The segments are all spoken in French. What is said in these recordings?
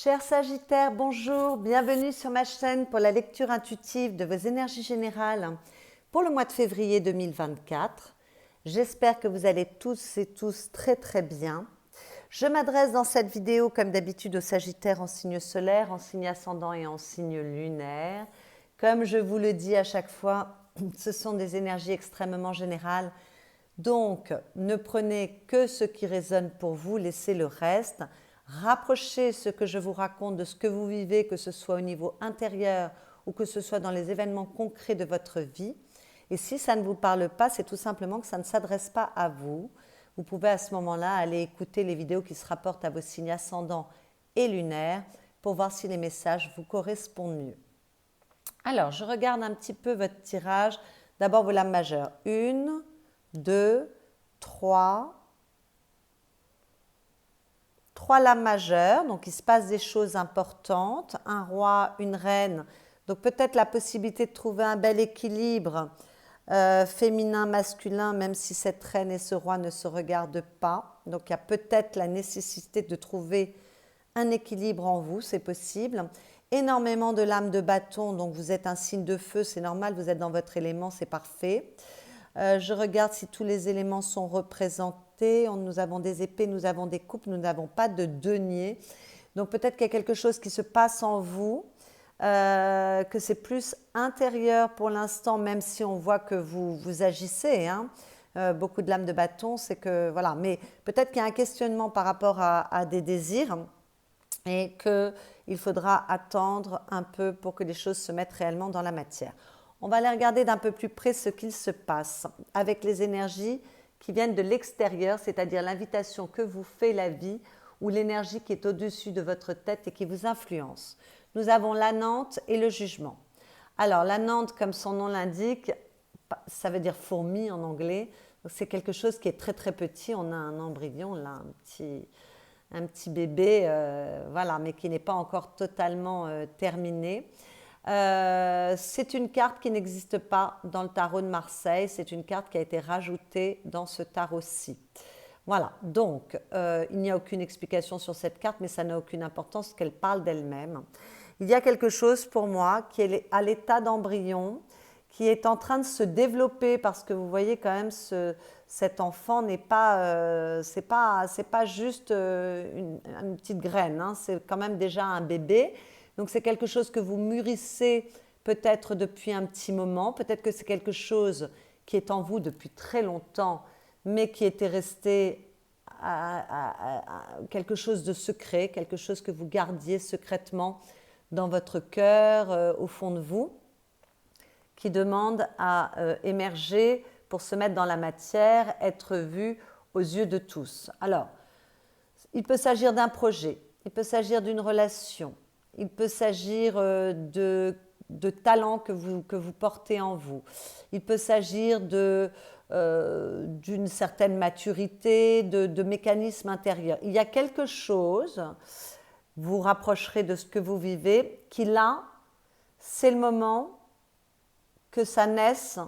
Chers Sagittaires, bonjour, bienvenue sur ma chaîne pour la lecture intuitive de vos énergies générales pour le mois de février 2024. J'espère que vous allez tous et tous très bien. Je m'adresse dans cette vidéo comme d'habitude aux Sagittaires en signe solaire, en signe ascendant et en signe lunaire. Comme je vous le dis à chaque fois, ce sont des énergies extrêmement générales. Donc, ne prenez que ce qui résonne pour vous, laissez le reste. Rapprochez ce que je vous raconte de ce que vous vivez, que ce soit au niveau intérieur ou que ce soit dans les événements concrets de votre vie. Et si ça ne vous parle pas, c'est tout simplement que ça ne s'adresse pas à vous. Vous pouvez à ce moment-là aller écouter les vidéos qui se rapportent à vos signes ascendants et lunaires pour voir si les messages vous correspondent mieux. Alors, je regarde un petit peu votre tirage. D'abord, vos lames majeures. 1, 2, 3. 3 lames majeures, donc il se passe des choses importantes. Un roi, une reine. Donc peut-être la possibilité de trouver un bel équilibre féminin, masculin, même si cette reine et ce roi ne se regardent pas. Donc il y a peut-être la nécessité de trouver un équilibre en vous, c'est possible. Énormément de lames de bâton, donc vous êtes un signe de feu, c'est normal, vous êtes dans votre élément, c'est parfait. Je regarde si tous les éléments sont représentés. Nous avons des épées, nous avons des coupes, nous n'avons pas de denier. Donc peut-être qu'il y a quelque chose qui se passe en vous, que c'est plus intérieur pour l'instant, même si on voit que vous agissez. Beaucoup de lames de bâton, c'est que voilà. Mais peut-être qu'il y a un questionnement par rapport à des désirs et qu'il faudra attendre un peu pour que les choses se mettent réellement dans la matière. On va aller regarder d'un peu plus près ce qu'il se passe avec les énergies qui viennent de l'extérieur, c'est-à-dire l'invitation que vous fait la vie ou l'énergie qui est au-dessus de votre tête et qui vous influence. Nous avons la Nante et le jugement. Alors la Nante, comme son nom l'indique, ça veut dire fourmi en anglais. C'est quelque chose qui est très petit. On a un embryon, là, un petit bébé, voilà, mais qui n'est pas encore totalement terminé. C'est une carte qui n'existe pas dans le tarot de Marseille, c'est une carte qui a été rajoutée dans ce tarot-ci. Voilà, donc il n'y a aucune explication sur cette carte, mais ça n'a aucune importance qu'elle parle d'elle-même. Il y a quelque chose pour moi qui est à l'état d'embryon, qui est en train de se développer parce que vous voyez quand même cet enfant n'est pas, c'est pas juste une petite graine, c'est quand même déjà un bébé. Donc c'est quelque chose que vous mûrissez peut-être depuis un petit moment, peut-être que c'est quelque chose qui est en vous depuis très longtemps, mais qui était resté à quelque chose de secret, quelque chose que vous gardiez secrètement dans votre cœur, au fond de vous, qui demande à émerger pour se mettre dans la matière, être vu aux yeux de tous. Alors, il peut s'agir d'un projet, il peut s'agir d'une relation, il peut s'agir de talents que vous portez en vous. Il peut s'agir d'une certaine maturité, de mécanismes intérieurs. Il y a quelque chose, vous vous rapprocherez de ce que vous vivez, qui là, c'est le moment que ça naisse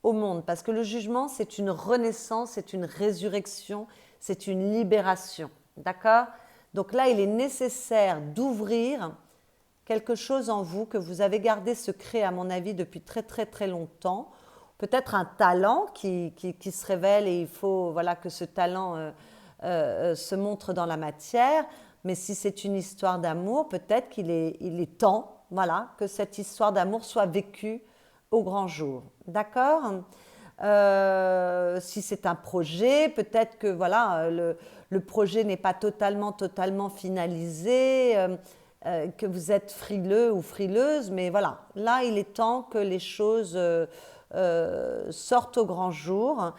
au monde. Parce que le jugement, c'est une renaissance, c'est une résurrection, c'est une libération. D'accord ? Donc là, il est nécessaire d'ouvrir quelque chose en vous que vous avez gardé secret, à mon avis, depuis très longtemps. Peut-être un talent qui se révèle et il faut voilà, que ce talent se montre dans la matière. Mais si c'est une histoire d'amour, peut-être qu'il est temps voilà, que cette histoire d'amour soit vécue au grand jour. D'accord ? Si c'est un projet, peut-être que voilà, le projet n'est pas totalement finalisé, que vous êtes frileux ou frileuse, mais voilà, là il est temps que les choses sortent au grand jour.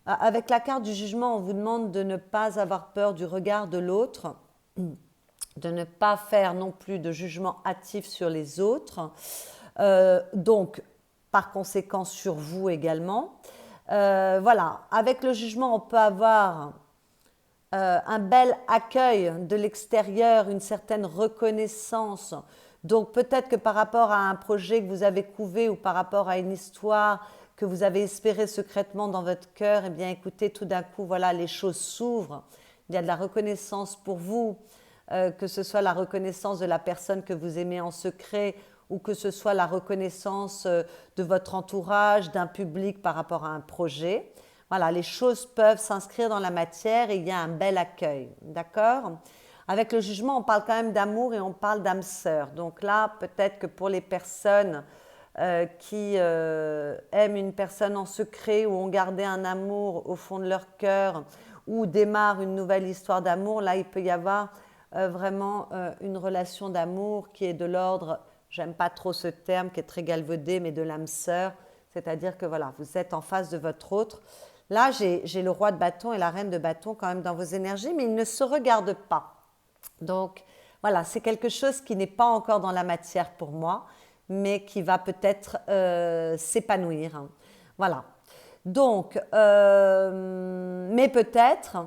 Avec la carte du jugement, on vous demande de ne pas avoir peur du regard de l'autre, de ne pas faire non plus de jugement hâtif sur les autres, donc par conséquent sur vous également. Voilà, avec le jugement, on peut avoir un bel accueil de l'extérieur, une certaine reconnaissance. Donc peut-être que par rapport à un projet que vous avez couvé ou par rapport à une histoire que vous avez espérée secrètement dans votre cœur, eh bien écoutez, tout d'un coup, voilà, les choses s'ouvrent. Il y a de la reconnaissance pour vous. que ce soit la reconnaissance de la personne que vous aimez en secret ou que ce soit la reconnaissance de votre entourage, d'un public par rapport à un projet. Voilà, les choses peuvent s'inscrire dans la matière et il y a un bel accueil, d'accord? Avec le jugement, on parle quand même d'amour et on parle d'âme sœur. Donc là, peut-être que pour les personnes qui aiment une personne en secret ou ont gardé un amour au fond de leur cœur ou démarrent une nouvelle histoire d'amour, là, il peut y avoir vraiment une relation d'amour qui est de l'ordre, j'aime pas trop ce terme qui est très galvaudé, mais de l'âme sœur, c'est-à-dire que voilà, vous êtes en face de votre autre. Là, j'ai le roi de bâton et la reine de bâton quand même dans vos énergies, mais ils ne se regardent pas. Donc voilà, c'est quelque chose qui n'est pas encore dans la matière pour moi, mais qui va peut-être s'épanouir. Voilà. Donc, mais peut-être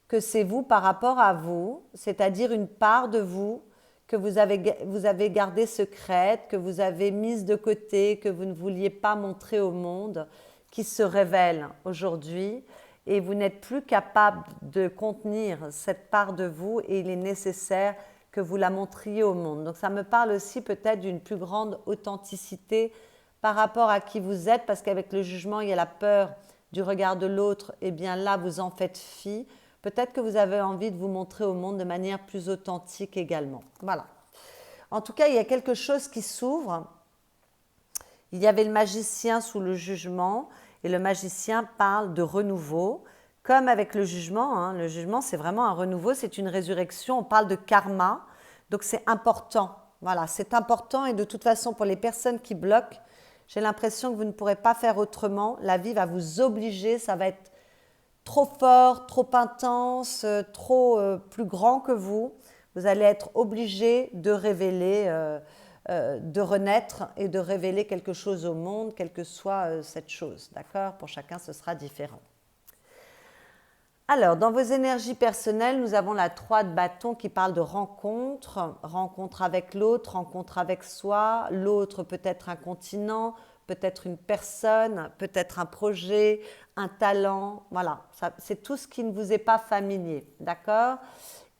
que c'est vous par rapport à vous, c'est-à-dire une part de vous que vous avez gardée secrète, que vous avez mise de côté, que vous ne vouliez pas montrer au monde, qui se révèle aujourd'hui et vous n'êtes plus capable de contenir cette part de vous et il est nécessaire que vous la montriez au monde. Donc ça me parle aussi peut-être d'une plus grande authenticité par rapport à qui vous êtes, parce qu'avec le jugement, il y a la peur du regard de l'autre, et bien là, vous en faites fi. Peut-être que vous avez envie de vous montrer au monde de manière plus authentique également. Voilà. En tout cas, il y a quelque chose qui s'ouvre. Il y avait le magicien sous le jugement, et le magicien parle de renouveau, comme avec le jugement. Hein. Le jugement, c'est vraiment un renouveau, c'est une résurrection. On parle de karma, donc c'est important. Voilà, c'est important, et de toute façon, pour les personnes qui bloquent, j'ai l'impression que vous ne pourrez pas faire autrement. La vie va vous obliger, ça va être trop fort, trop intense, trop plus grand que vous. Vous allez être obligé de révéler, de renaître et de révéler quelque chose au monde, quelle que soit cette chose. D'accord? Pour chacun, ce sera différent. Alors, dans vos énergies personnelles, nous avons la 3 de bâton qui parle de rencontre, rencontre avec l'autre, rencontre avec soi, l'autre peut être un continent, peut-être une personne, peut-être un projet, un talent, voilà, c'est tout ce qui ne vous est pas familier, d'accord?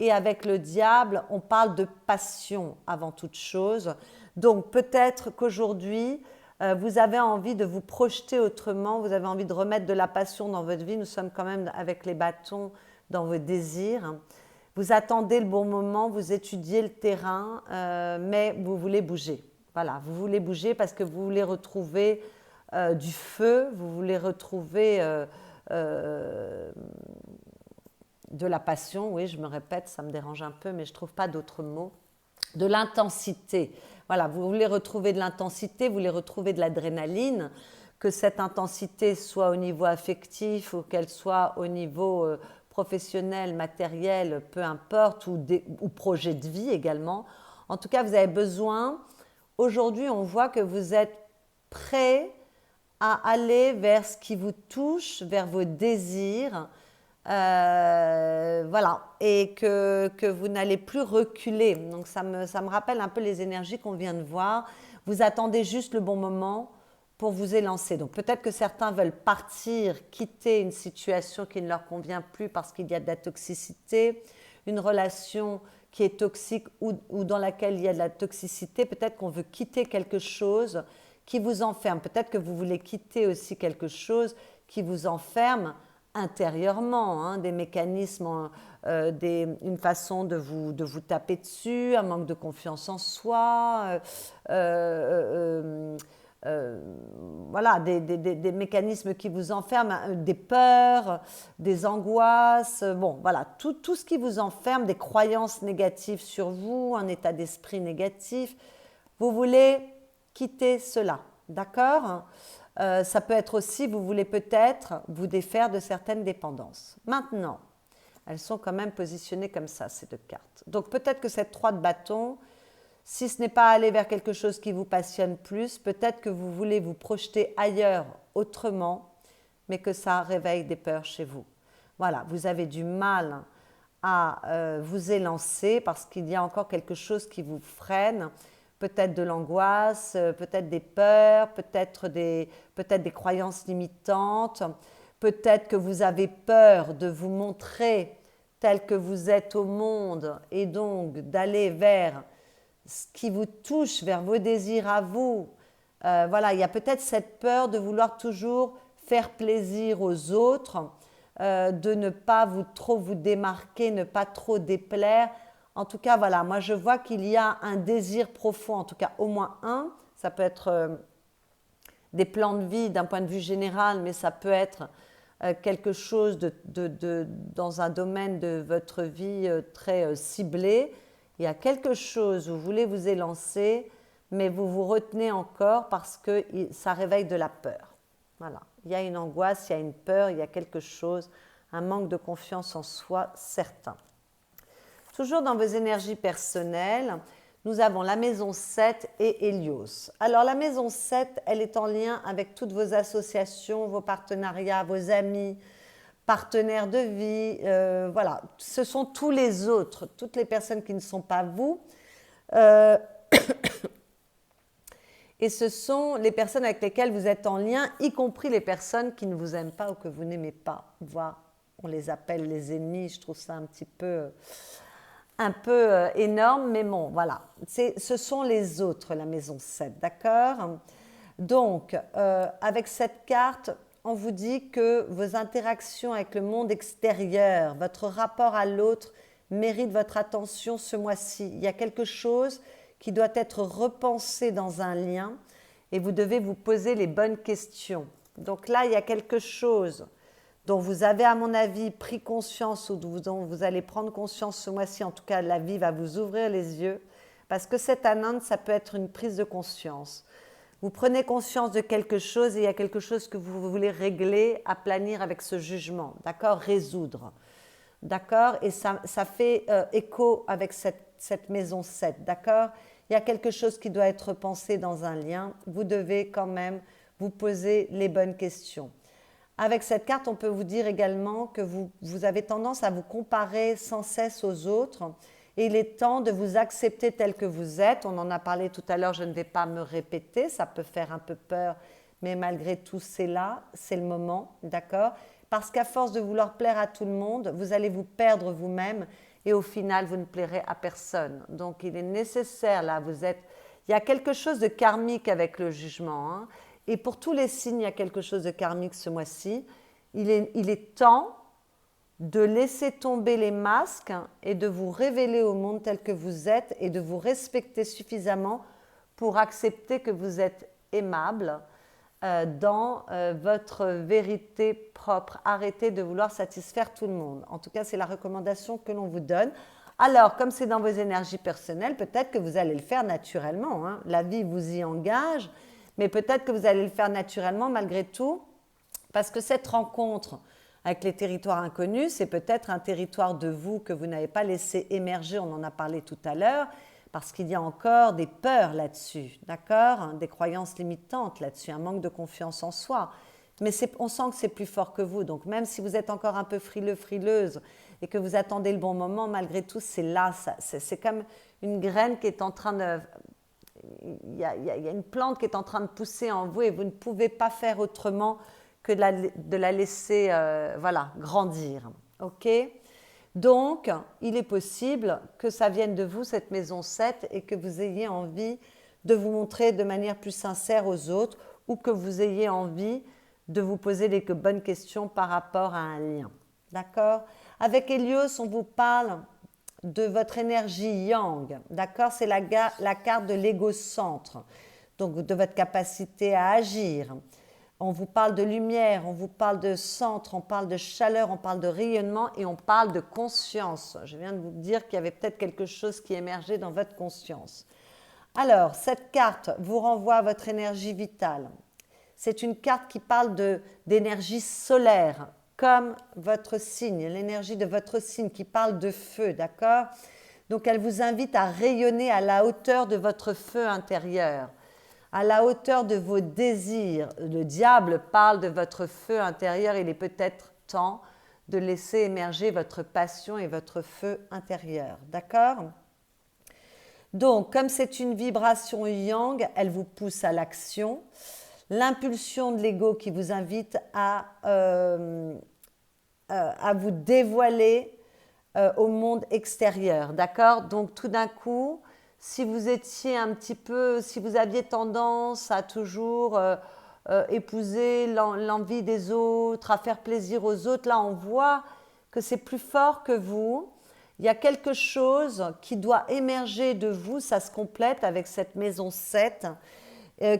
Et avec le diable, on parle de passion avant toute chose, donc peut-être qu'aujourd'hui, vous avez envie de vous projeter autrement, vous avez envie de remettre de la passion dans votre vie. Nous sommes quand même avec les bâtons dans vos désirs. Vous attendez le bon moment, vous étudiez le terrain, mais vous voulez bouger. Voilà, vous voulez bouger parce que vous voulez retrouver du feu, vous voulez retrouver de la passion. Oui, je me répète, ça me dérange un peu, mais je ne trouve pas d'autres mots. De l'intensité. Voilà, vous voulez retrouver de l'intensité, vous voulez retrouver de l'adrénaline, que cette intensité soit au niveau affectif ou qu'elle soit au niveau professionnel, matériel, peu importe, ou projet de vie également. En tout cas, vous avez besoin, aujourd'hui on voit que vous êtes prêt à aller vers ce qui vous touche, vers vos désirs, voilà, et que vous n'allez plus reculer. Donc ça me rappelle un peu les énergies qu'on vient de voir. Vous attendez juste le bon moment pour vous élancer. Donc peut-être que certains veulent partir, quitter une situation qui ne leur convient plus parce qu'il y a de la toxicité, une relation qui est toxique ou dans laquelle il y a de la toxicité. Peut-être qu'on veut quitter quelque chose qui vous enferme. Peut-être que vous voulez quitter aussi quelque chose qui vous enferme intérieurement, hein, des mécanismes, une façon de vous taper dessus, un manque de confiance en soi, voilà, des mécanismes qui vous enferment, des peurs, des angoisses, bon, voilà, tout ce qui vous enferme, des croyances négatives sur vous, un état d'esprit négatif, vous voulez quitter cela, d'accord ? Ça peut être aussi, vous voulez peut-être vous défaire de certaines dépendances. Maintenant, elles sont quand même positionnées comme ça, ces 2 cartes. Donc peut-être que cette 3 de bâton, si ce n'est pas aller vers quelque chose qui vous passionne plus, peut-être que vous voulez vous projeter ailleurs, autrement, mais que ça réveille des peurs chez vous. Voilà, vous avez du mal à vous élancer parce qu'il y a encore quelque chose qui vous freine, peut-être de l'angoisse, peut-être des peurs, peut-être des croyances limitantes, peut-être que vous avez peur de vous montrer tel que vous êtes au monde et donc d'aller vers ce qui vous touche, vers vos désirs à vous. Voilà, il y a peut-être cette peur de vouloir toujours faire plaisir aux autres, de ne pas trop vous démarquer, ne pas trop déplaire. En tout cas, voilà, moi je vois qu'il y a un désir profond, en tout cas au moins un. Ça peut être des plans de vie d'un point de vue général, mais ça peut être quelque chose dans un domaine de votre vie très ciblé. Il y a quelque chose où vous voulez vous élancer, mais vous vous retenez encore parce que ça réveille de la peur. Voilà, il y a une angoisse, il y a une peur, il y a quelque chose, un manque de confiance en soi certain. Toujours dans vos énergies personnelles, nous avons la maison 7 et Hélios. Alors la maison 7, elle est en lien avec toutes vos associations, vos partenariats, vos amis, partenaires de vie. Voilà, ce sont tous les autres, toutes les personnes qui ne sont pas vous. Et ce sont les personnes avec lesquelles vous êtes en lien, y compris les personnes qui ne vous aiment pas ou que vous n'aimez pas. Voire, on les appelle les ennemis, je trouve ça un peu énorme, mais bon, voilà. Ce sont les autres, la maison 7, d'accord? Donc, avec cette carte, on vous dit que vos interactions avec le monde extérieur, votre rapport à l'autre mérite votre attention ce mois-ci. Il y a quelque chose qui doit être repensé dans un lien et vous devez vous poser les bonnes questions. Donc là, il y a quelque chose dont vous avez, à mon avis, pris conscience ou dont vous allez prendre conscience ce mois-ci. En tout cas, la vie va vous ouvrir les yeux parce que cette Anand, ça peut être une prise de conscience. Vous prenez conscience de quelque chose et il y a quelque chose que vous voulez régler, aplanir avec ce jugement, d'accord? Résoudre, d'accord? Et ça fait écho avec cette maison 7, d'accord? Il y a quelque chose qui doit être pensé dans un lien. Vous devez quand même vous poser les bonnes questions. Avec cette carte, on peut vous dire également que vous avez tendance à vous comparer sans cesse aux autres. Et il est temps de vous accepter tel que vous êtes. On en a parlé tout à l'heure, je ne vais pas me répéter. Ça peut faire un peu peur, mais malgré tout, c'est là, c'est le moment, d'accord? Parce qu'à force de vouloir plaire à tout le monde, vous allez vous perdre vous-même et au final, vous ne plairez à personne. Donc, il est nécessaire, là, il y a quelque chose de karmique avec le jugement, hein. Et pour tous les signes, il y a quelque chose de karmique ce mois-ci. Il est temps de laisser tomber les masques et de vous révéler au monde tel que vous êtes et de vous respecter suffisamment pour accepter que vous êtes aimable dans votre vérité propre. Arrêtez de vouloir satisfaire tout le monde. En tout cas, c'est la recommandation que l'on vous donne. Alors, comme c'est dans vos énergies personnelles, peut-être que vous allez le faire naturellement, hein. La vie vous y engage, mais peut-être que vous allez le faire naturellement malgré tout, parce que cette rencontre avec les territoires inconnus, c'est peut-être un territoire de vous que vous n'avez pas laissé émerger, on en a parlé tout à l'heure, parce qu'il y a encore des peurs là-dessus, d'accord? Des croyances limitantes là-dessus, un manque de confiance en soi. Mais on sent que c'est plus fort que vous, donc même si vous êtes encore un peu frileux, frileuse, et que vous attendez le bon moment, malgré tout, c'est là, c'est comme une graine qui est en train de... Il y a une plante qui est en train de pousser en vous et vous ne pouvez pas faire autrement que de la laisser grandir. Ok? Donc, il est possible que ça vienne de vous, cette maison 7, et que vous ayez envie de vous montrer de manière plus sincère aux autres ou que vous ayez envie de vous poser les bonnes questions par rapport à un lien. D'accord? Avec Hélios, on vous parle de votre énergie yang, d'accord? C'est la carte de l'égocentre, donc de votre capacité à agir. On vous parle de lumière, on vous parle de centre, on parle de chaleur, on parle de rayonnement et on parle de conscience. Je viens de vous dire qu'il y avait peut-être quelque chose qui émergeait dans votre conscience. Alors, cette carte vous renvoie à votre énergie vitale. C'est une carte qui parle d'énergie solaire, comme votre signe, l'énergie de votre signe qui parle de feu, d'accord? Donc, elle vous invite à rayonner à la hauteur de votre feu intérieur, à la hauteur de vos désirs. Le diable parle de votre feu intérieur. Il est peut-être temps de laisser émerger votre passion et votre feu intérieur, d'accord? Donc, comme c'est une vibration yang, elle vous pousse à l'action. L'impulsion de l'ego qui vous invite à vous dévoiler au monde extérieur, d'accord? Donc tout d'un coup, si vous étiez un petit peu, si vous aviez tendance à toujours épouser l'envie des autres, à faire plaisir aux autres, là on voit que c'est plus fort que vous. Il y a quelque chose qui doit émerger de vous, ça se complète avec cette maison 7,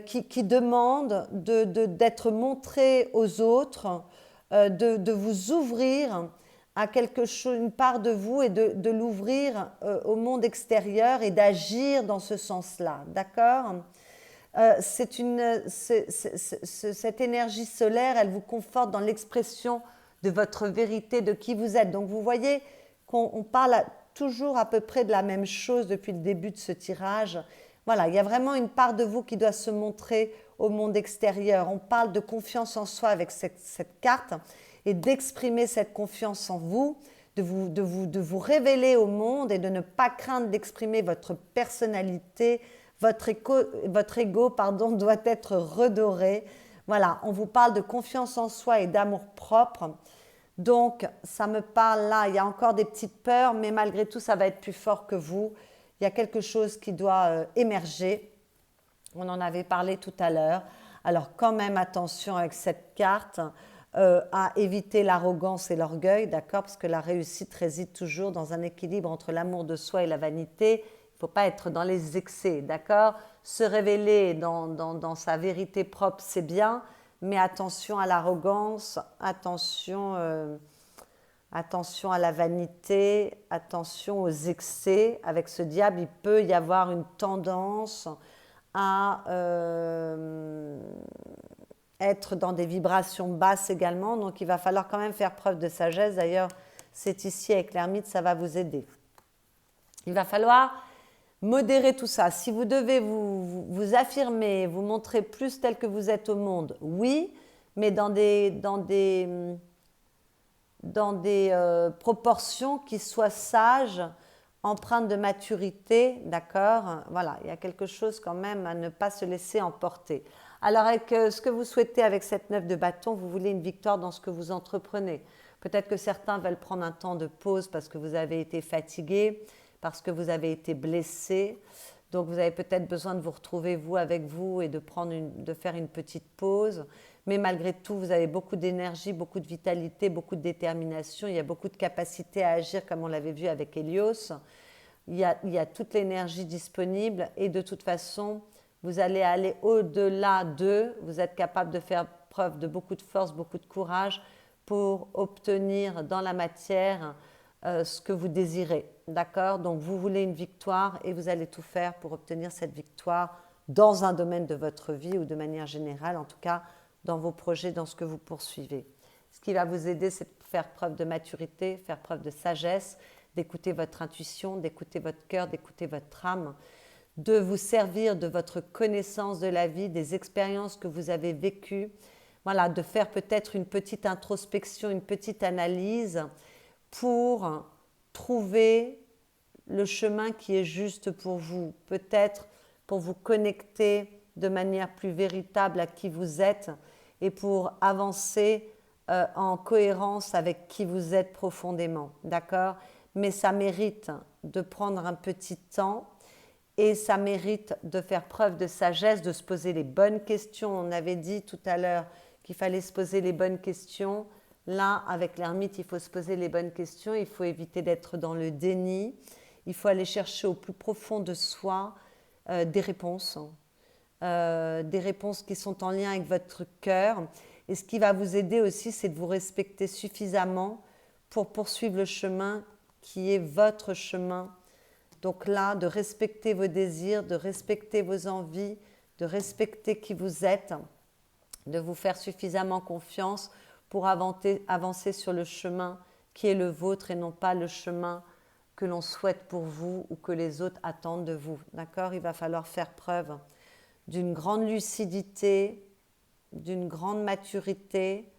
qui demande d'être montré aux autres, de vous ouvrir à quelque chose, une part de vous et de l'ouvrir au monde extérieur et d'agir dans ce sens-là, d'accord? Cette énergie solaire, elle vous conforte dans l'expression de votre vérité, de qui vous êtes. Donc vous voyez qu'on parle toujours à peu près de la même chose depuis le début de ce tirage. Voilà, il y a vraiment une part de vous qui doit se montrer au monde extérieur. On parle de confiance en soi avec cette carte et d'exprimer cette confiance en vous, de vous révéler au monde et de ne pas craindre d'exprimer votre personnalité. Votre ego, pardon, doit être redoré. Voilà, on vous parle de confiance en soi et d'amour propre. Donc, ça me parle là, il y a encore des petites peurs, mais malgré tout, ça va être plus fort que vous. Il y a quelque chose qui doit émerger. On en avait parlé tout à l'heure. Alors, quand même, attention avec cette carte à éviter l'arrogance et l'orgueil, d'accord? Parce que la réussite réside toujours dans un équilibre entre l'amour de soi et la vanité. Il ne faut pas être dans les excès, d'accord? Se révéler dans sa vérité propre, c'est bien, mais attention à l'arrogance, attention à la vanité, attention aux excès. Avec ce diable, il peut y avoir une tendance à être dans des vibrations basses également. Donc, il va falloir quand même faire preuve de sagesse. D'ailleurs, c'est ici avec l'ermite, ça va vous aider. Il va falloir modérer tout ça. Si vous devez vous affirmer, vous montrer plus tel que vous êtes au monde, oui, mais dans des proportions qui soient sages, empreintes de maturité, d'accord? Voilà, il y a quelque chose quand même à ne pas se laisser emporter. Alors, avec ce que vous souhaitez avec cette 9 de bâton, vous voulez une victoire dans ce que vous entreprenez. Peut-être que certains veulent prendre un temps de pause parce que vous avez été fatigué, parce que vous avez été blessé. Donc, vous avez peut-être besoin de vous retrouver, vous, avec vous et de faire une petite pause. Mais malgré tout, vous avez beaucoup d'énergie, beaucoup de vitalité, beaucoup de détermination. Il y a beaucoup de capacité à agir, comme on l'avait vu avec Hélios. Il y a toute l'énergie disponible et de toute façon, vous allez aller au-delà d'eux. Vous êtes capable de faire preuve de beaucoup de force, beaucoup de courage pour obtenir dans la matière ce que vous désirez. D'accord? Donc, vous voulez une victoire et vous allez tout faire pour obtenir cette victoire dans un domaine de votre vie ou de manière générale, en tout cas dans vos projets, dans ce que vous poursuivez. Ce qui va vous aider, c'est de faire preuve de maturité, faire preuve de sagesse, d'écouter votre intuition, d'écouter votre cœur, d'écouter votre âme, de vous servir de votre connaissance de la vie, des expériences que vous avez vécues, voilà, de faire peut-être une petite introspection, une petite analyse pour trouver le chemin qui est juste pour vous, peut-être pour vous connecter de manière plus véritable à qui vous êtes et pour avancer en cohérence avec qui vous êtes profondément, d'accord? Mais ça mérite de prendre un petit temps et ça mérite de faire preuve de sagesse, de se poser les bonnes questions. On avait dit tout à l'heure qu'il fallait se poser les bonnes questions. Là, avec l'ermite, il faut se poser les bonnes questions, il faut éviter d'être dans le déni, il faut aller chercher au plus profond de soi des réponses qui sont en lien avec votre cœur. Et ce qui va vous aider aussi, c'est de vous respecter suffisamment pour poursuivre le chemin qui est votre chemin. Donc là, de respecter vos désirs, de respecter vos envies, de respecter qui vous êtes, de vous faire suffisamment confiance pour avancer sur le chemin qui est le vôtre et non pas le chemin que l'on souhaite pour vous ou que les autres attendent de vous. D'accord? Il va falloir faire preuve d'une grande lucidité, d'une grande maturité,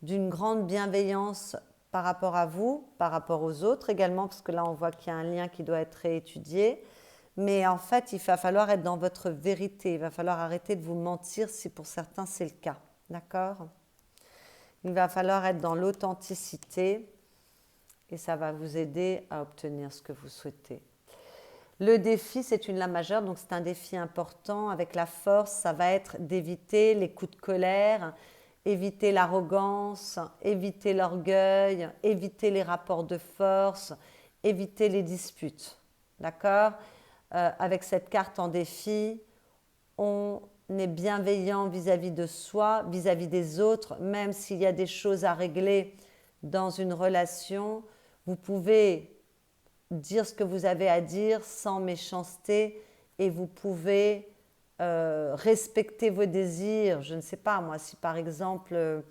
d'une grande bienveillance par rapport à vous, par rapport aux autres également, parce que là on voit qu'il y a un lien qui doit être réétudié. Mais en fait, il va falloir être dans votre vérité, il va falloir arrêter de vous mentir si pour certains c'est le cas. D'accord? Il va falloir être dans l'authenticité et ça va vous aider à obtenir ce que vous souhaitez. Le défi, c'est une lame majeure, donc c'est un défi important. Avec la force, ça va être d'éviter les coups de colère, éviter l'arrogance, éviter l'orgueil, éviter les rapports de force, éviter les disputes. D'accord? Avec cette carte en défi, on est bienveillant vis-à-vis de soi, vis-à-vis des autres, même s'il y a des choses à régler dans une relation, vous pouvez dire ce que vous avez à dire sans méchanceté et vous pouvez respecter vos désirs. Je ne sais pas, moi, si par exemple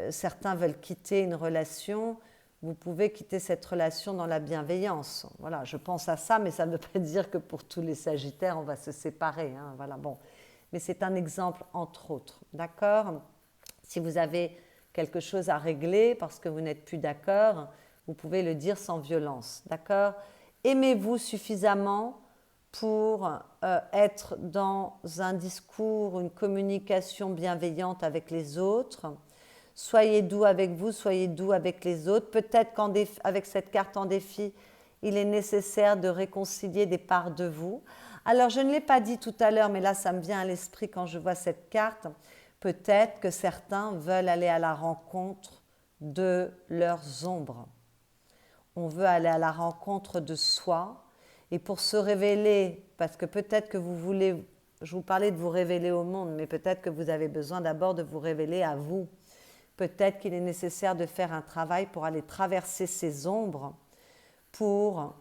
certains veulent quitter une relation, vous pouvez quitter cette relation dans la bienveillance. Voilà, je pense à ça, mais ça ne veut pas dire que pour tous les Sagittaires, on va se séparer. Hein, voilà, bon. Mais c'est un exemple entre autres, d'accord? Si vous avez quelque chose à régler parce que vous n'êtes plus d'accord, vous pouvez le dire sans violence, d'accord? Aimez-vous suffisamment pour être dans un discours, une communication bienveillante avec les autres. Soyez doux avec vous, soyez doux avec les autres. Peut-être qu'avec cette carte en défi, il est nécessaire de réconcilier des parts de vous. Alors, je ne l'ai pas dit tout à l'heure, mais là, ça me vient à l'esprit quand je vois cette carte. Peut-être que certains veulent aller à la rencontre de leurs ombres. On veut aller à la rencontre de soi. Et pour se révéler, parce que peut-être que vous voulez, je vous parlais de vous révéler au monde, mais peut-être que vous avez besoin d'abord de vous révéler à vous. Peut-être qu'il est nécessaire de faire un travail pour aller traverser ces ombres, pour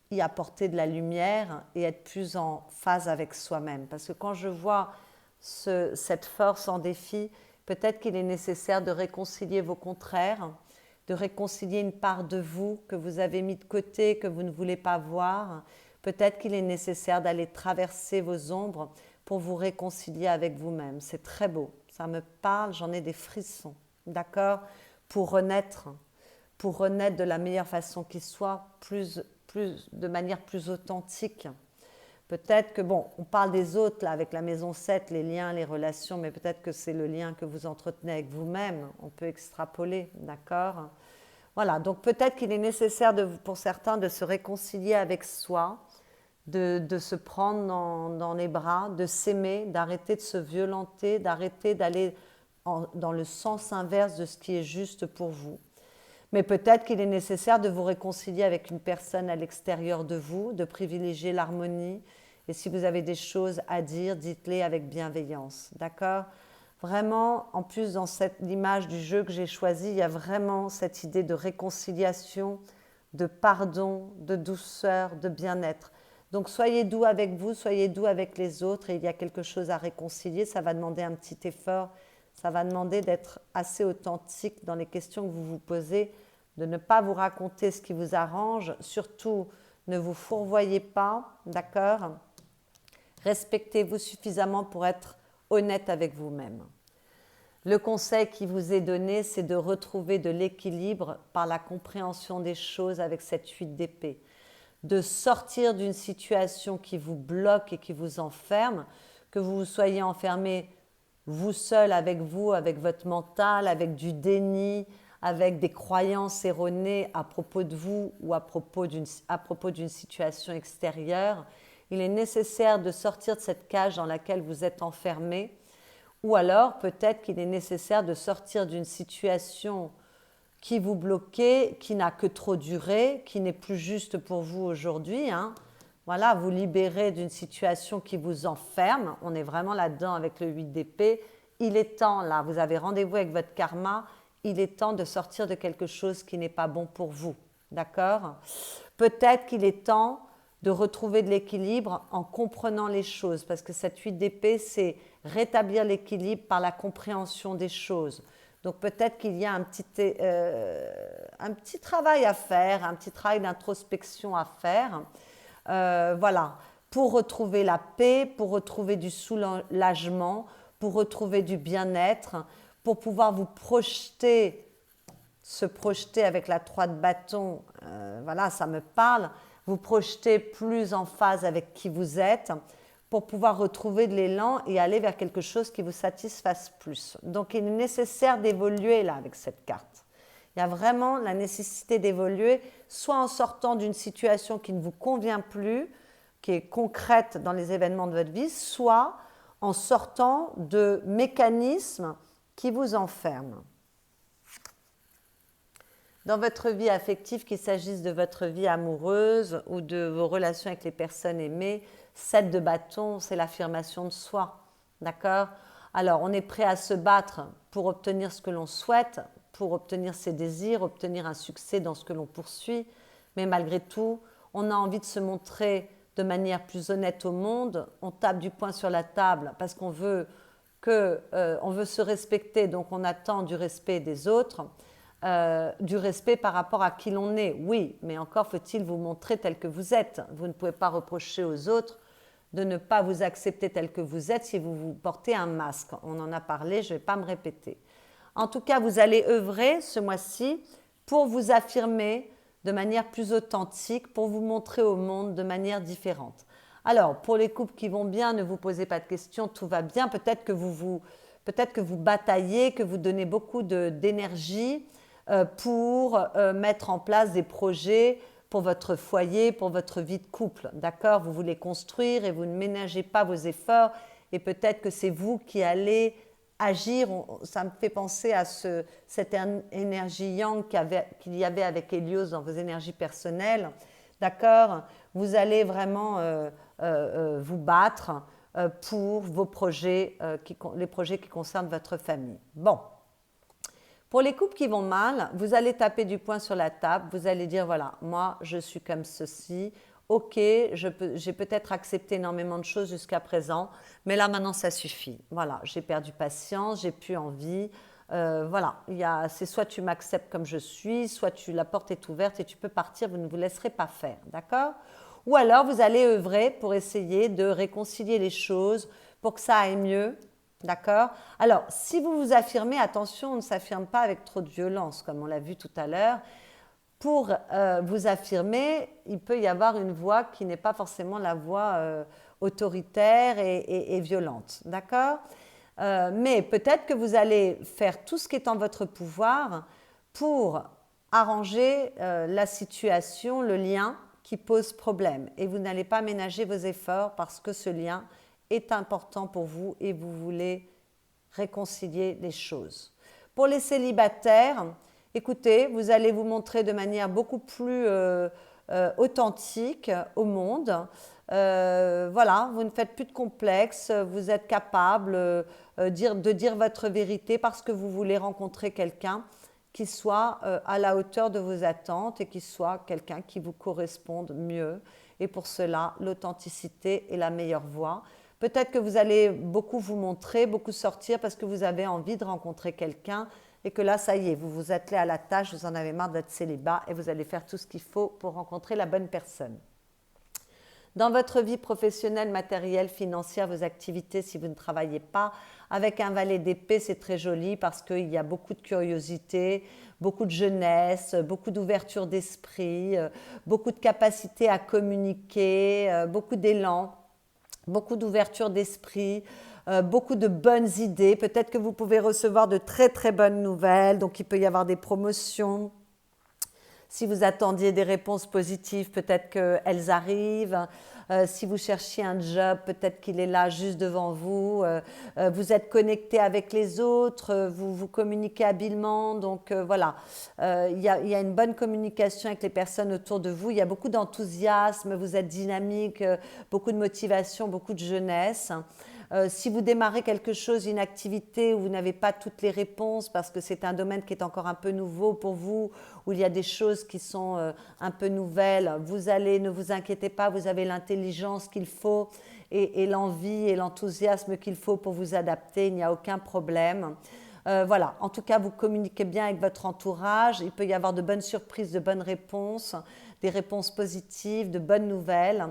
y apporter de la lumière et être plus en phase avec soi-même. Parce que quand je vois cette force en défi, peut-être qu'il est nécessaire de réconcilier vos contraires, de réconcilier une part de vous que vous avez mis de côté, que vous ne voulez pas voir. Peut-être qu'il est nécessaire d'aller traverser vos ombres pour vous réconcilier avec vous-même. C'est très beau, ça me parle, j'en ai des frissons, d'accord? Pour renaître de la meilleure façon qui soit, de manière plus authentique. Peut-être que, bon, on parle des autres là avec la maison 7, les liens, les relations, mais peut-être que c'est le lien que vous entretenez avec vous-même. On peut extrapoler, d'accord? Voilà, donc peut-être qu'il est nécessaire pour certains de se réconcilier avec soi, de se prendre dans les bras, de s'aimer, d'arrêter de se violenter, d'arrêter d'aller dans le sens inverse de ce qui est juste pour vous. Mais peut-être qu'il est nécessaire de vous réconcilier avec une personne à l'extérieur de vous, de privilégier l'harmonie. Et si vous avez des choses à dire, dites-les avec bienveillance. D'accord? Vraiment, en plus, dans l'image du jeu que j'ai choisi, il y a vraiment cette idée de réconciliation, de pardon, de douceur, de bien-être. Donc, soyez doux avec vous, soyez doux avec les autres. Et il y a quelque chose à réconcilier. Ça va demander un petit effort. Ça va demander d'être assez authentique dans les questions que vous vous posez, de ne pas vous raconter ce qui vous arrange. Surtout, ne vous fourvoyez pas, d'accord? Respectez-vous suffisamment pour être honnête avec vous-même. Le conseil qui vous est donné, c'est de retrouver de l'équilibre par la compréhension des choses avec cette 8 d'épée. De sortir d'une situation qui vous bloque et qui vous enferme, que vous soyez enfermé vous seul avec vous, avec votre mental, avec du déni, avec des croyances erronées à propos de vous ou à propos d'une situation extérieure. Il est nécessaire de sortir de cette cage dans laquelle vous êtes enfermé, ou alors peut-être qu'il est nécessaire de sortir d'une situation qui vous bloquait, qui n'a que trop duré, qui n'est plus juste pour vous aujourd'hui, hein. Voilà, vous libérez d'une situation qui vous enferme. On est vraiment là-dedans avec le 8 d'épée. Il est temps, là, vous avez rendez-vous avec votre karma. Il est temps de sortir de quelque chose qui n'est pas bon pour vous. D'accord? Peut-être qu'il est temps de retrouver de l'équilibre en comprenant les choses. Parce que cette 8 d'épée, c'est rétablir l'équilibre par la compréhension des choses. Donc peut-être qu'il y a un petit travail à faire, un petit travail d'introspection à faire. Voilà, pour retrouver la paix, pour retrouver du soulagement, pour retrouver du bien-être, pour pouvoir vous projeter, se projeter avec la 3 de bâton, voilà, ça me parle, vous projeter plus en phase avec qui vous êtes, pour pouvoir retrouver de l'élan et aller vers quelque chose qui vous satisfasse plus. Donc il est nécessaire d'évoluer là avec cette carte. Il y a vraiment la nécessité d'évoluer, soit en sortant d'une situation qui ne vous convient plus, qui est concrète dans les événements de votre vie, soit en sortant de mécanismes qui vous enferment. Dans votre vie affective, qu'il s'agisse de votre vie amoureuse ou de vos relations avec les personnes aimées, 7 de bâton, c'est l'affirmation de soi. D'accord? Alors, on est prêt à se battre pour obtenir ce que l'on souhaite, pour obtenir ses désirs, obtenir un succès dans ce que l'on poursuit. Mais malgré tout, on a envie de se montrer de manière plus honnête au monde. On tape du poing sur la table parce qu'on veut, on veut se respecter, donc on attend du respect des autres. Du respect par rapport à qui l'on est, oui, mais encore faut-il vous montrer tel que vous êtes. Vous ne pouvez pas reprocher aux autres de ne pas vous accepter tel que vous êtes si vous vous portez un masque. On en a parlé, je ne vais pas me répéter. En tout cas, vous allez œuvrer ce mois-ci pour vous affirmer de manière plus authentique, pour vous montrer au monde de manière différente. Alors, pour les couples qui vont bien, ne vous posez pas de questions, tout va bien. Peut-être que vous bataillez, que vous donnez beaucoup d'énergie pour mettre en place des projets pour votre foyer, pour votre vie de couple. D'accord? Vous voulez construire et vous ne ménagez pas vos efforts et peut-être que c'est vous qui allez agir. Ça me fait penser à cette énergie yang qu'il y avait avec Hélios dans vos énergies personnelles. D'accord? Vous allez vraiment vous battre pour vos projets, les projets qui concernent votre famille. Bon. Pour les couples qui vont mal, vous allez taper du poing sur la table, vous allez dire voilà, moi je suis comme ceci, ok, j'ai peut-être accepté énormément de choses jusqu'à présent, mais là maintenant ça suffit. Voilà, j'ai perdu patience, j'ai plus envie. Voilà, c'est soit tu m'acceptes comme je suis, soit la porte est ouverte et tu peux partir, vous ne vous laisserez pas faire, d'accord? Ou alors vous allez œuvrer pour essayer de réconcilier les choses pour que ça aille mieux. D'accord? Alors, si vous vous affirmez, attention, on ne s'affirme pas avec trop de violence, comme on l'a vu tout à l'heure. Pour vous affirmer, il peut y avoir une voix qui n'est pas forcément la voix autoritaire et violente. D'accord? Mais peut-être que vous allez faire tout ce qui est en votre pouvoir pour arranger la situation, le lien qui pose problème. Et vous n'allez pas ménager vos efforts parce que ce lien est important pour vous et vous voulez réconcilier les choses. Pour les célibataires, écoutez, vous allez vous montrer de manière beaucoup plus authentique au monde. Voilà, vous ne faites plus de complexe, vous êtes capable de dire votre vérité parce que vous voulez rencontrer quelqu'un qui soit à la hauteur de vos attentes et qui soit quelqu'un qui vous corresponde mieux. Et pour cela, l'authenticité est la meilleure voie. Peut-être que vous allez beaucoup vous montrer, beaucoup sortir parce que vous avez envie de rencontrer quelqu'un et que là, ça y est, vous vous attelez à la tâche, vous en avez marre d'être célibat et vous allez faire tout ce qu'il faut pour rencontrer la bonne personne. Dans votre vie professionnelle, matérielle, financière, vos activités, si vous ne travaillez pas, avec un valet d'épée, c'est très joli parce qu'il y a beaucoup de curiosité, beaucoup de jeunesse, beaucoup d'ouverture d'esprit, beaucoup de capacité à communiquer, beaucoup d'élan. Beaucoup d'ouverture d'esprit, beaucoup de bonnes idées. Peut-être que vous pouvez recevoir de très très bonnes nouvelles, donc il peut y avoir des promotions. Si vous attendiez des réponses positives, peut-être qu'elles arrivent. Si vous cherchiez un job, peut-être qu'il est là juste devant vous. Vous êtes connecté avec les autres, vous communiquez habilement. Donc voilà, il y a une bonne communication avec les personnes autour de vous. Il y a beaucoup d'enthousiasme, vous êtes dynamique, beaucoup de motivation, beaucoup de jeunesse. Si vous démarrez quelque chose, une activité où vous n'avez pas toutes les réponses parce que c'est un domaine qui est encore un peu nouveau pour vous, où il y a des choses qui sont un peu nouvelles, ne vous inquiétez pas, vous avez l'intelligence qu'il faut et l'envie et l'enthousiasme qu'il faut pour vous adapter, il n'y a aucun problème. Voilà, en tout cas, vous communiquez bien avec votre entourage, il peut y avoir de bonnes surprises, de bonnes réponses, des réponses positives, de bonnes nouvelles.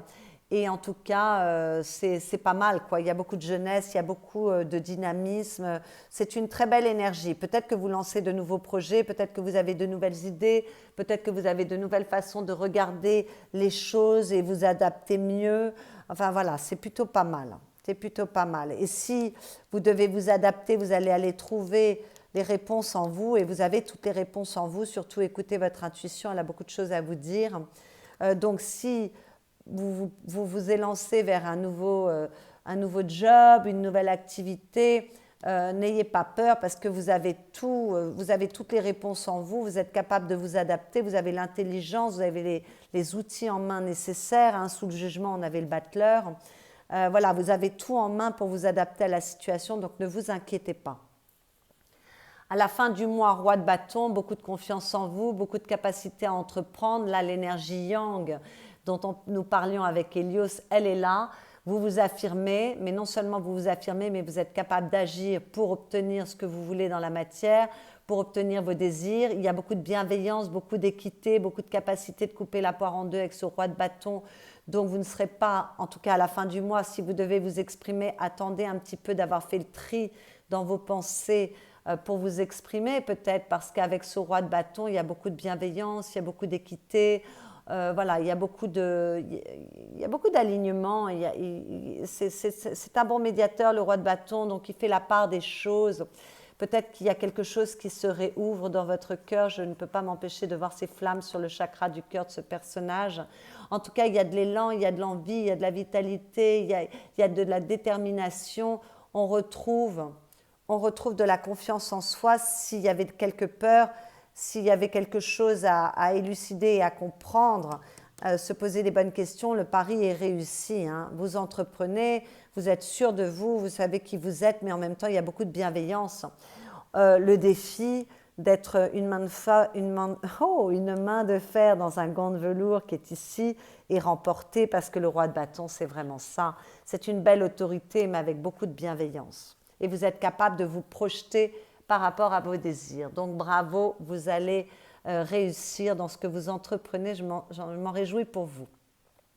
Et en tout cas, c'est pas mal, quoi. Il y a beaucoup de jeunesse, il y a beaucoup de dynamisme. C'est une très belle énergie. Peut-être que vous lancez de nouveaux projets, peut-être que vous avez de nouvelles idées, peut-être que vous avez de nouvelles façons de regarder les choses et vous adapter mieux. Enfin voilà, c'est plutôt pas mal. C'est plutôt pas mal. Et si vous devez vous adapter, vous allez aller trouver les réponses en vous et vous avez toutes les réponses en vous. Surtout écoutez votre intuition, elle a beaucoup de choses à vous dire. Donc si vous élancez vers un nouveau job, une nouvelle activité, n'ayez pas peur parce que vous avez toutes les réponses en vous, vous êtes capable de vous adapter, vous avez l'intelligence, vous avez les outils en main nécessaires. Hein. Sous le jugement, on avait le battleur. Voilà, vous avez tout en main pour vous adapter à la situation, donc ne vous inquiétez pas. À la fin du mois, roi de bâton, beaucoup de confiance en vous, beaucoup de capacité à entreprendre. Là, l'énergie yang dont nous parlions avec Hélios, elle est là. Vous vous affirmez, mais non seulement vous vous affirmez, mais vous êtes capable d'agir pour obtenir ce que vous voulez dans la matière, pour obtenir vos désirs. Il y a beaucoup de bienveillance, beaucoup d'équité, beaucoup de capacité de couper la poire en deux avec ce roi de bâton. Donc vous ne serez pas, en tout cas à la fin du mois, si vous devez vous exprimer, attendez un petit peu d'avoir fait le tri dans vos pensées pour vous exprimer, peut-être parce qu'avec ce roi de bâton, il y a beaucoup de bienveillance, il y a beaucoup d'équité. Voilà, il y a beaucoup d'alignement. C'est un bon médiateur, le roi de bâton, donc il fait la part des choses. Peut-être qu'il y a quelque chose qui se réouvre dans votre cœur. Je ne peux pas m'empêcher de voir ces flammes sur le chakra du cœur de ce personnage. En tout cas, il y a de l'élan, il y a de l'envie, il y a de la vitalité, il y a de la détermination. On retrouve de la confiance en soi. S'il y avait quelques peurs, s'il y avait quelque chose à élucider et à comprendre, se poser les bonnes questions, le pari est réussi. Hein. Vous entreprenez, vous êtes sûr de vous, vous savez qui vous êtes, mais en même temps, il y a beaucoup de bienveillance. Le défi d'être une main de fer dans un gant de velours qui est ici et remporté, parce que le roi de bâton, c'est vraiment ça. C'est une belle autorité, mais avec beaucoup de bienveillance. Et vous êtes capable de vous projeter par rapport à vos désirs. Donc bravo, vous allez réussir dans ce que vous entreprenez. Je m'en réjouis pour vous.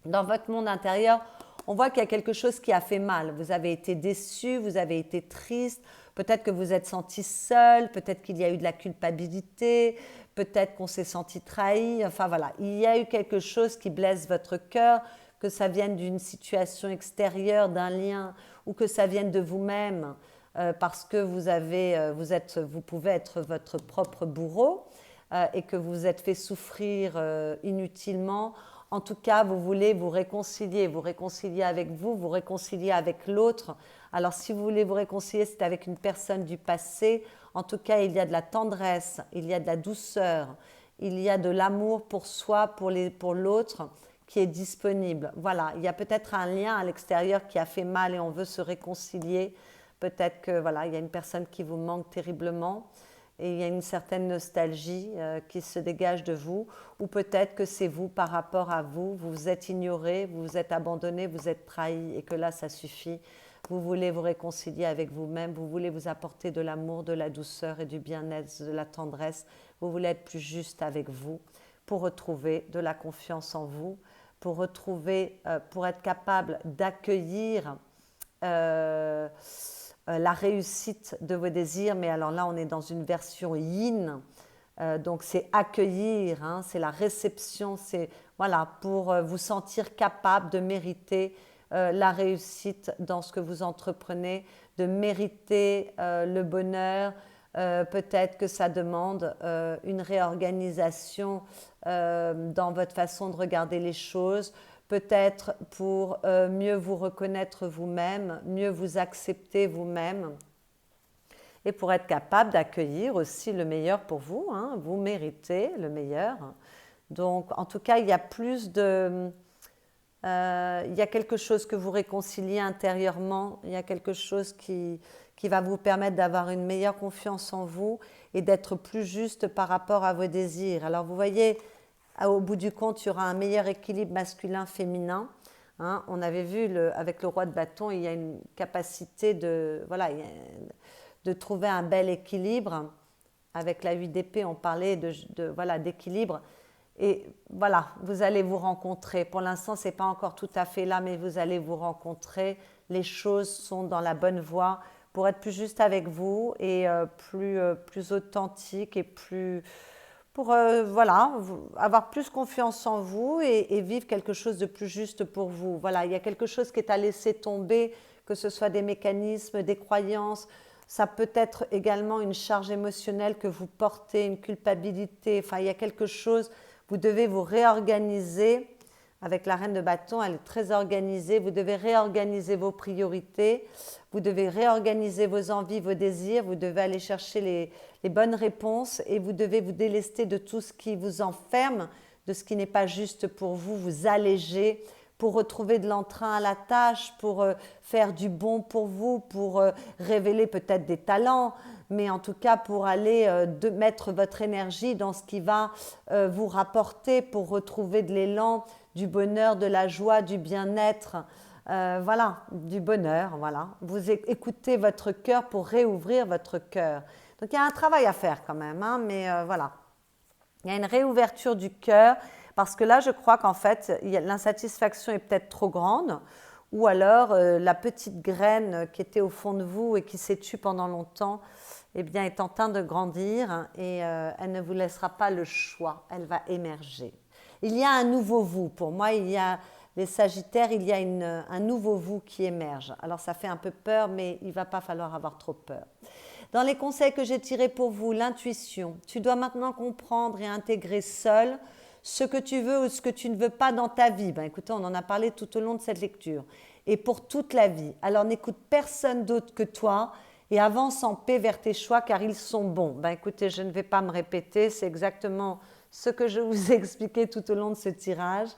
Dans votre monde intérieur, on voit qu'il y a quelque chose qui a fait mal. Vous avez été déçu, vous avez été triste, peut-être que vous êtes senti seul, peut-être qu'il y a eu de la culpabilité, peut-être qu'on s'est senti trahi. Enfin voilà, il y a eu quelque chose qui blesse votre cœur, que ça vienne d'une situation extérieure, d'un lien, ou que ça vienne de vous-même. Parce que vous pouvez être votre propre bourreau et que vous êtes fait souffrir inutilement. En tout cas, vous voulez vous réconcilier avec vous réconcilier avec l'autre. Alors, si vous voulez vous réconcilier, c'est avec une personne du passé. En tout cas, il y a de la tendresse, il y a de la douceur, il y a de l'amour pour soi, pour l'autre qui est disponible. Voilà, il y a peut-être un lien à l'extérieur qui a fait mal et on veut se réconcilier. Peut-être que voilà, il y a une personne qui vous manque terriblement et il y a une certaine nostalgie qui se dégage de vous, ou peut-être que c'est vous par rapport à vous, vous vous êtes ignoré, vous vous êtes abandonné, vous êtes trahi et que là ça suffit. Vous voulez vous réconcilier avec vous-même, vous voulez vous apporter de l'amour, de la douceur et du bien-être, de la tendresse. Vous voulez être plus juste avec vous pour retrouver de la confiance en vous, pour être capable d'accueillir la réussite de vos désirs, mais alors là on est dans une version yin, donc c'est accueillir, hein, c'est la réception, c'est voilà, pour vous sentir capable de mériter la réussite dans ce que vous entreprenez, de mériter le bonheur. Peut-être que ça demande une réorganisation dans votre façon de regarder les choses, peut-être pour mieux vous reconnaître vous-même, mieux vous accepter vous-même et pour être capable d'accueillir aussi le meilleur pour vous. Hein, vous méritez le meilleur. Donc, en tout cas, il y a il y a quelque chose que vous réconciliez intérieurement, il y a quelque chose qui va vous permettre d'avoir une meilleure confiance en vous et d'être plus juste par rapport à vos désirs. Alors, vous voyez, au bout du compte, il y aura un meilleur équilibre masculin-féminin. Hein, on avait vu avec le roi de bâton, il y a une capacité de trouver un bel équilibre. Avec la 8 d'épée, on parlait d'équilibre. Et voilà, vous allez vous rencontrer. Pour l'instant, ce n'est pas encore tout à fait là, mais vous allez vous rencontrer. Les choses sont dans la bonne voie pour être plus juste avec vous et plus authentique et pour avoir plus confiance en vous et vivre quelque chose de plus juste pour vous. Voilà, il y a quelque chose qui est à laisser tomber, que ce soit des mécanismes, des croyances, Ça peut être également une charge émotionnelle que vous portez, une culpabilité. Enfin, il y a quelque chose, vous devez vous réorganiser. Avec la reine de bâton, elle est très organisée. Vous devez réorganiser vos priorités. Vous devez réorganiser vos envies, vos désirs. Vous devez aller chercher les bonnes réponses et vous devez vous délester de tout ce qui vous enferme, de ce qui n'est pas juste pour vous, vous alléger pour retrouver de l'entrain à la tâche, pour faire du bon pour vous, pour révéler peut-être des talents, mais en tout cas pour aller mettre votre énergie dans ce qui va vous rapporter, pour retrouver de l'élan, du bonheur, de la joie, du bien-être, voilà, du bonheur, voilà. Vous écoutez votre cœur pour réouvrir votre cœur. Donc il y a un travail à faire quand même, hein, mais voilà. Il y a une réouverture du cœur parce que là, je crois qu'en fait, l'insatisfaction est peut-être trop grande ou alors la petite graine qui était au fond de vous et qui s'est tue pendant longtemps, eh bien, est en train de grandir et elle ne vous laissera pas le choix, elle va émerger. Il y a un nouveau vous. Pour moi, il y a les Sagittaires, il y a un nouveau vous qui émerge. Alors, ça fait un peu peur, mais il ne va pas falloir avoir trop peur. Dans les conseils que j'ai tirés pour vous, l'intuition. Tu dois maintenant comprendre et intégrer seul ce que tu veux ou ce que tu ne veux pas dans ta vie. Ben, écoutez, on en a parlé tout au long de cette lecture. Et pour toute la vie. Alors n'écoute personne d'autre que toi et avance en paix vers tes choix car ils sont bons. Ben, écoutez, je ne vais pas me répéter, c'est exactement ce que je vous ai expliqué tout au long de ce tirage.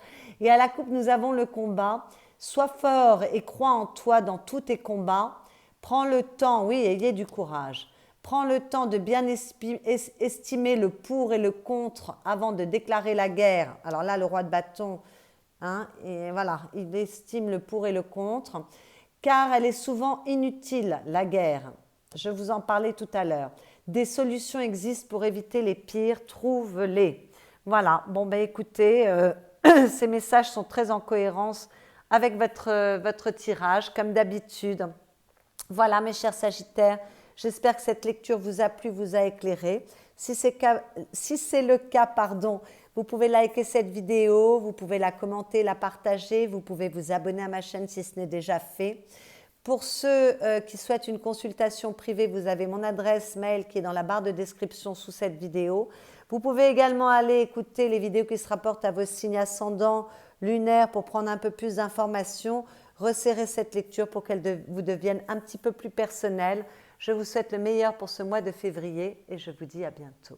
Et à la coupe, nous avons le combat. Sois fort et crois en toi dans tous tes combats. Prends le temps, oui, ayez du courage. Prends le temps de bien estimer le pour et le contre avant de déclarer la guerre. Alors là, le roi de bâton, hein, et voilà, il estime le pour et le contre, car elle est souvent inutile, la guerre. Je vous en parlais tout à l'heure. Des solutions existent pour éviter les pires, trouve-les. Voilà, bon ben écoutez, ces messages sont très en cohérence avec votre tirage, comme d'habitude. Voilà mes chers Sagittaires, j'espère que cette lecture vous a plu, vous a éclairé. Si c'est le cas, vous pouvez liker cette vidéo, vous pouvez la commenter, la partager, vous pouvez vous abonner à ma chaîne si ce n'est déjà fait. Pour ceux qui souhaitent une consultation privée, vous avez mon adresse mail qui est dans la barre de description sous cette vidéo. Vous pouvez également aller écouter les vidéos qui se rapportent à vos signes ascendants, lunaires pour prendre un peu plus d'informations. Resserrez cette lecture pour qu'elle vous devienne un petit peu plus personnelle. Je vous souhaite le meilleur pour ce mois de février et je vous dis à bientôt.